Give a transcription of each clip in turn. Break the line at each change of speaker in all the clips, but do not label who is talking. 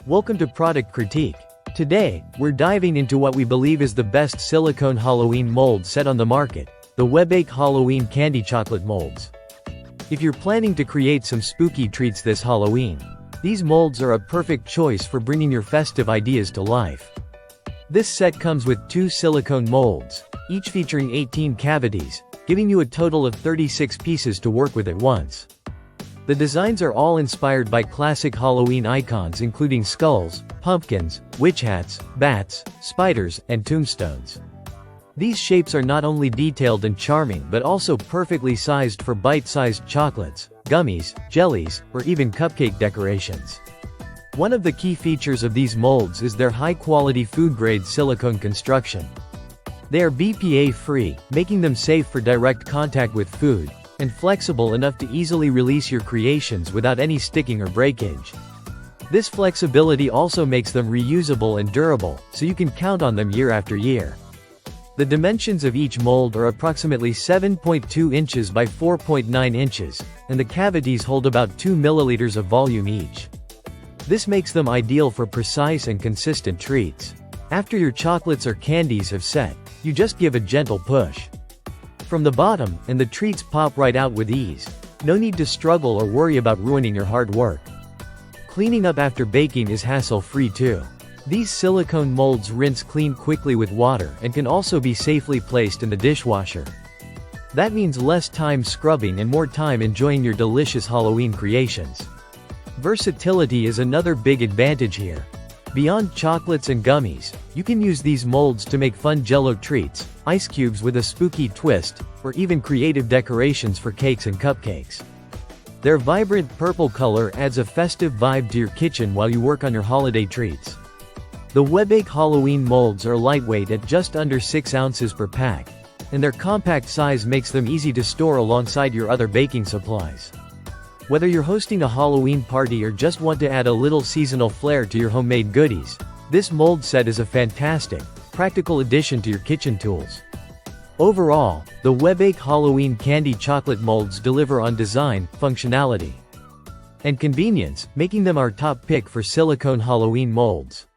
Welcome to Product Critique. Today, we're diving into what we believe is the best silicone Halloween mold set on the market, the Webake Halloween Candy Chocolate Molds. If you're planning to create some spooky treats this Halloween, these molds are a perfect choice for bringing your festive ideas to life. This set comes with 2 silicone molds, each featuring 18 cavities, giving you a total of 36 pieces to work with at once. The designs are all inspired by classic Halloween icons including skulls, pumpkins, witch hats, bats, spiders, and tombstones. These shapes are not only detailed and charming but also perfectly sized for bite-sized chocolates, gummies, jellies, or even cupcake decorations. One of the key features of these molds is their high-quality food-grade silicone construction. They are BPA-free, making them safe for direct contact with food, and flexible enough to easily release your creations without any sticking or breakage. This flexibility also makes them reusable and durable, so you can count on them year after year. The dimensions of each mold are approximately 7.2 inches by 4.9 inches, and the cavities hold about 2 milliliters of volume each. This makes them ideal for precise and consistent treats. After your chocolates or candies have set, you just give a gentle push from the bottom, and the treats pop right out with ease. No need to struggle or worry about ruining your hard work. Cleaning up after baking is hassle-free too. These silicone molds rinse clean quickly with water and can also be safely placed in the dishwasher. That means less time scrubbing and more time enjoying your delicious Halloween creations. Versatility is another big advantage here. Beyond chocolates and gummies, you can use these molds to make fun Jell-O treats, ice cubes with a spooky twist, or even creative decorations for cakes and cupcakes. Their vibrant purple color adds a festive vibe to your kitchen while you work on your holiday treats. The Webake Halloween molds are lightweight at just under 6 ounces per pack, and their compact size makes them easy to store alongside your other baking supplies. Whether you're hosting a Halloween party or just want to add a little seasonal flair to your homemade goodies, this mold set is a fantastic, practical addition to your kitchen tools. Overall, the Webake Halloween Candy Chocolate Molds deliver on design, functionality, and convenience, making them our top pick for silicone Halloween molds.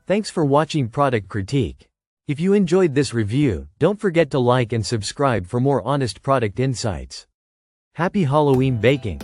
Thanks for watching Product Critique. If you enjoyed this review, don't forget to like and subscribe for more honest product insights. Happy Halloween baking!